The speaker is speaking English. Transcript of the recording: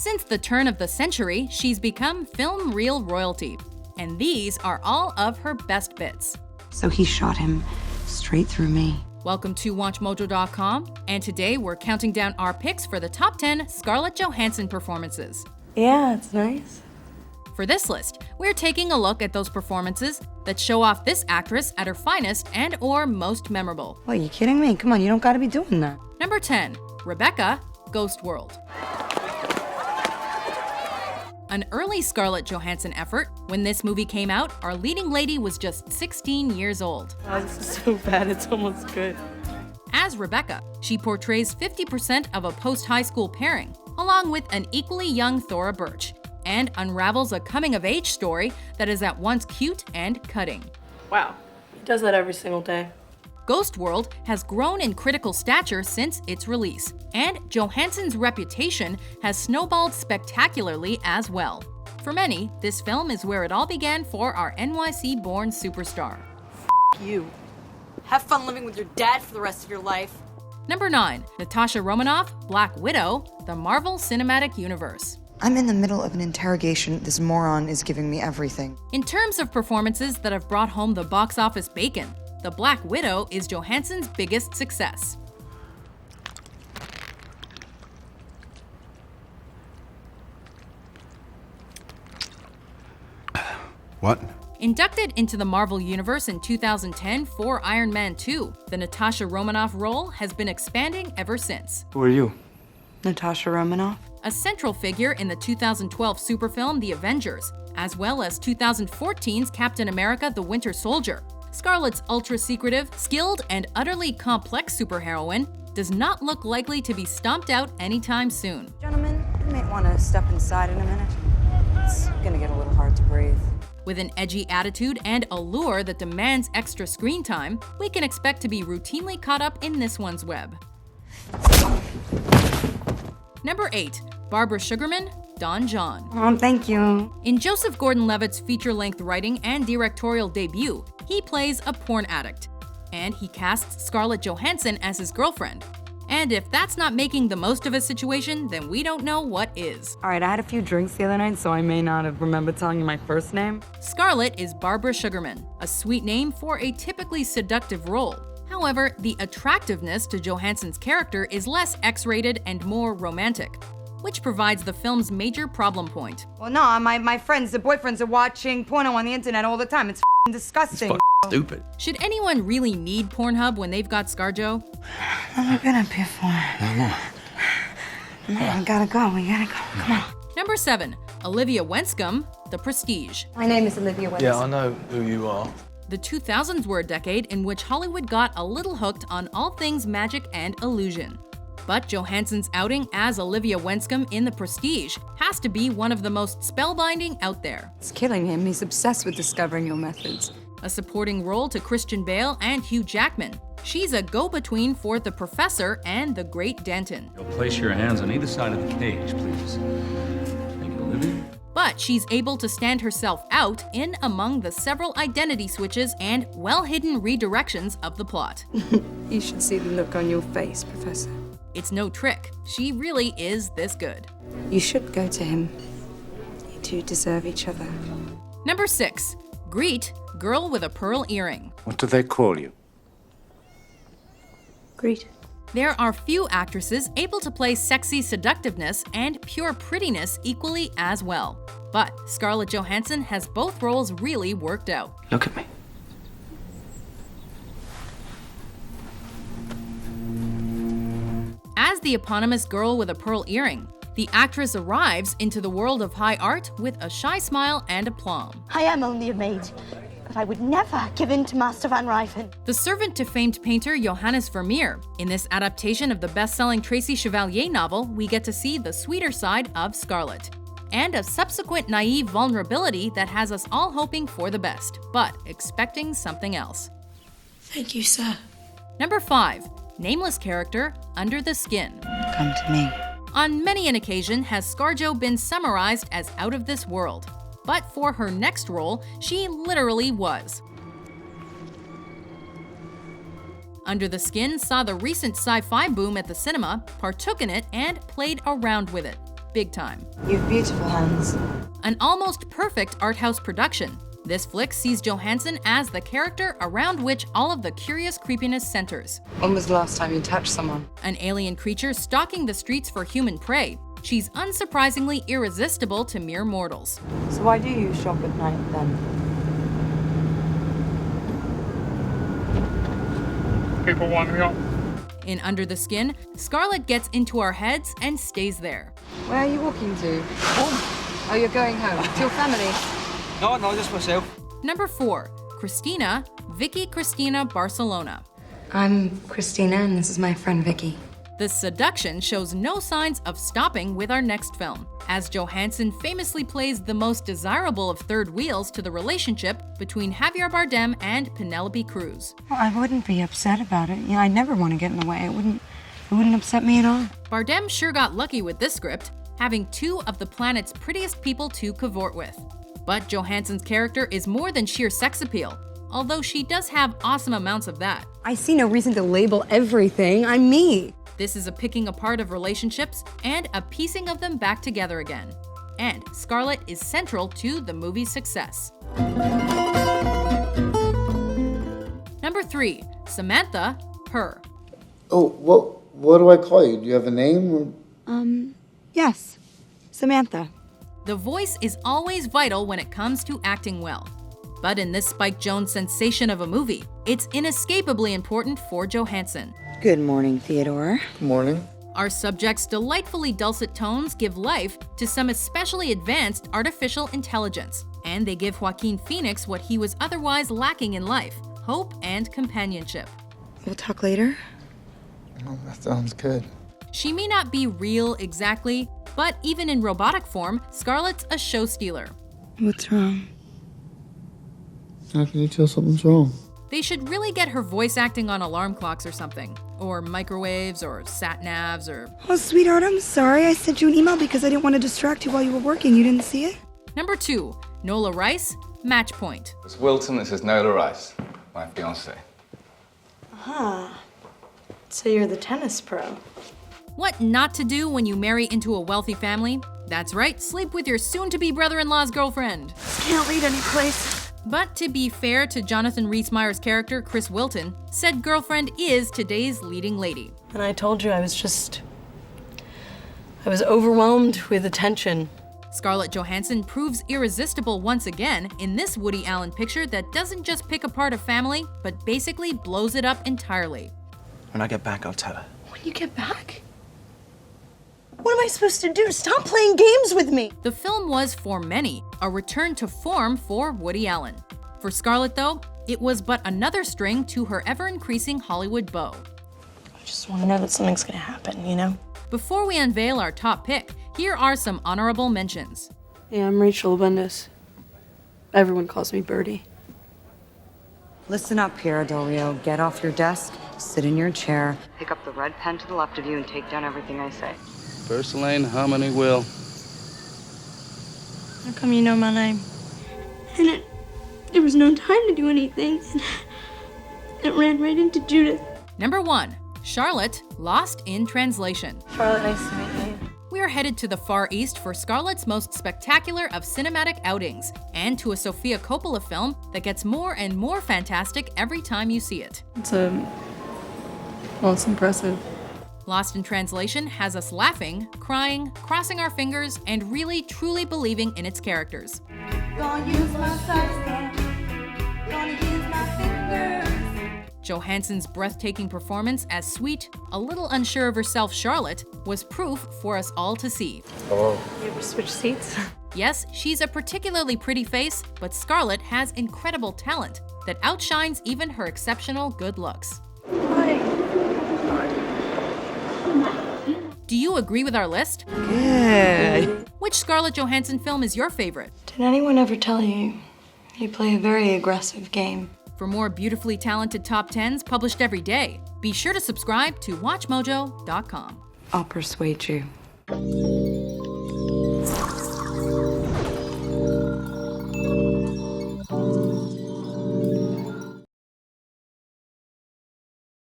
Since the turn of the century, she's become film reel royalty. And these are all of her best bits. So he shot him straight through me. Welcome to WatchMojo.com, and today we're counting down our picks for the top 10 Scarlett Johansson performances. Yeah, it's nice. For this list, we're taking a look at those performances that show off this actress at her finest and or most memorable. What, are you kidding me? Come on, you don't gotta be doing that. Number 10, Rebecca, Ghost World. An early Scarlett Johansson effort, when this movie came out, our leading lady was just 16 years old. Oh, this is so bad, it's almost good. As Rebecca, she portrays 50% of a post-high school pairing, along with an equally young Thora Birch, and unravels a coming-of-age story that is at once cute and cutting. Wow, he does that every single day. Ghost World has grown in critical stature since its release, and Johansson's reputation has snowballed spectacularly as well. For many, this film is where it all began for our NYC-born superstar. You. Have fun living with your dad for the rest of your life. Number 9, Natasha Romanoff, Black Widow, the Marvel Cinematic Universe. I'm in the middle of an interrogation. This moron is giving me everything. In terms of performances that have brought home the box office bacon, The Black Widow is Johansson's biggest success. What? Inducted into the Marvel Universe in 2010 for Iron Man 2, the Natasha Romanoff role has been expanding ever since. Who are you? Natasha Romanoff? A central figure in the 2012 superfilm The Avengers, as well as 2014's Captain America: The Winter Soldier. Scarlett's ultra-secretive, skilled, and utterly complex superheroine does not look likely to be stomped out anytime soon. Gentlemen, you might want to step inside in a minute. It's gonna get a little hard to breathe. With an edgy attitude and allure that demands extra screen time, we can expect to be routinely caught up in this one's web. Number 8, Barbara Sugarman, Don John. Oh, thank you. In Joseph Gordon-Levitt's feature-length writing and directorial debut, he plays a porn addict, and he casts Scarlett Johansson as his girlfriend. And if that's not making the most of a situation, then we don't know what is. All right, I had a few drinks the other night, so I may not have remembered telling you my first name. Scarlett is Barbara Sugarman, a sweet name for a typically seductive role. However, the attractiveness to Johansson's character is less X-rated and more romantic, which provides the film's major problem point. Well, no, my friends, the boyfriends are watching porno on the internet all the time. It's disgusting. It's stupid. Should anyone really need Pornhub when they've got ScarJo? I've been up here for. No, we gotta go. Come on. Number 7, Olivia Wenscombe, The Prestige. My name is Olivia Wenscombe. Yeah, I know who you are. The 2000s were a decade in which Hollywood got a little hooked on all things magic and illusion. But Johansson's outing as Olivia Wenscombe in The Prestige has to be one of the most spellbinding out there. It's killing him. He's obsessed with discovering your methods. A supporting role to Christian Bale and Hugh Jackman. She's a go-between for the Professor and the Great Denton. You'll place your hands on either side of the cage, please. Thank you, Olivia. But she's able to stand herself out in among the several identity switches and well-hidden redirections of the plot. You should see the look on your face, Professor. It's no trick. She really is this good. You should go to him. You two deserve each other. Number 6, Greet, Girl with a Pearl Earring. What do they call you? Greet. There are few actresses able to play sexy seductiveness and pure prettiness equally as well. But Scarlett Johansson has both roles really worked out. Look at me. As the eponymous Girl with a Pearl Earring, the actress arrives into the world of high art with a shy smile and aplomb. I am only a maid, but I would never give in to Master Van Ryven. The servant to famed painter Johannes Vermeer. In this adaptation of the best-selling Tracy Chevalier novel, we get to see the sweeter side of Scarlett, and a subsequent naive vulnerability that has us all hoping for the best, but expecting something else. Thank you, sir. Number 5, Nameless character, Under the Skin. Come to me. On many an occasion has ScarJo been summarized as out of this world. But for her next role, she literally was. Under the Skin saw the recent sci-fi boom at the cinema, partook in it, and played around with it. big time. You have beautiful hands. An almost perfect art house production, this flick sees Johansson as the character around which all of the curious creepiness centers. When was the last time you touched someone? An alien creature stalking the streets for human prey, she's unsurprisingly irresistible to mere mortals. So why do you shop at night then? People want me up. In Under the Skin, Scarlett gets into our heads and stays there. Where are you walking to? Oh, you're going home. To your family? No, just myself. Number 4, Cristina, Vicky, Cristina, Barcelona. I'm Cristina, and this is my friend Vicky. The seduction shows no signs of stopping with our next film, as Johansson famously plays the most desirable of third wheels to the relationship between Javier Bardem and Penelope Cruz. Well, I wouldn't be upset about it. I never want to get in the way. It wouldn't upset me at all. Bardem sure got lucky with this script, having 2 of the planet's prettiest people to cavort with. But Johansson's character is more than sheer sex appeal, although she does have awesome amounts of that. I see no reason to label everything. I'm me. This is a picking apart of relationships and a piecing of them back together again. And Scarlett is central to the movie's success. Number 3, Samantha, her. Oh, what do I call you? Do you have a name? Yes. Samantha. The voice is always vital when it comes to acting well. But in this Spike Jonze sensation of a movie, it's inescapably important for Johansson. Good morning, Theodore. Good morning. Our subject's delightfully dulcet tones give life to some especially advanced artificial intelligence, and they give Joaquin Phoenix what he was otherwise lacking in life: hope and companionship. We'll talk later. Oh, that sounds good. She may not be real exactly, but even in robotic form, Scarlett's a show stealer. What's wrong? How can you tell something's wrong? They should really get her voice acting on alarm clocks or something, or microwaves, or sat-navs, or... Oh, sweetheart, I'm sorry. I sent you an email because I didn't want to distract you while you were working. You didn't see it? Number 2, Nola Rice, Match Point. It's Wilton, this is Nola Rice, my fiancée. So you're the tennis pro. What not to do when you marry into a wealthy family? That's right, sleep with your soon-to-be brother-in-law's girlfriend. Can't lead any place. But to be fair to Jonathan Rhys-Meyer's character, Chris Wilton, said girlfriend is today's leading lady. And I told you I was overwhelmed with attention. Scarlett Johansson proves irresistible once again in this Woody Allen picture that doesn't just pick apart a family, but basically blows it up entirely. When I get back, I'll tell her. When you get back? What am I supposed to do? Stop playing games with me! The film was, for many, a return to form for Woody Allen. For Scarlett, though, it was but another string to her ever-increasing Hollywood bow. I just want to know that something's gonna happen, you know? Before we unveil our top pick, here are some honorable mentions. Yeah, I'm Rachel Bendis. Everyone calls me Birdie. Listen up, Piero Del Rio. Get off your desk, sit in your chair, pick up the red pen to the left of you, and take down everything I say. First lane, harmony, will. How come you know my name? And there was no time to do anything, and it ran right into Judith. Number 1, Charlotte, Lost in Translation. Charlotte, nice to meet you. We are headed to the Far East for Scarlett's most spectacular of cinematic outings, and to a Sofia Coppola film that gets more and more fantastic every time you see it. It's impressive. Lost in Translation has us laughing, crying, crossing our fingers, and really truly believing in its characters. Gonna use my substance. Gonna use my fingers. Johansson's breathtaking performance as sweet, a little unsure of herself Charlotte was proof for us all to see. Hello. You ever switch seats? Yes, she's a particularly pretty face, but Scarlett has incredible talent that outshines even her exceptional good looks. Hi. Do you agree with our list? Good. Which Scarlett Johansson film is your favorite? Did anyone ever tell you you play a very aggressive game? For more beautifully talented top 10s published every day, be sure to subscribe to WatchMojo.com. I'll persuade you.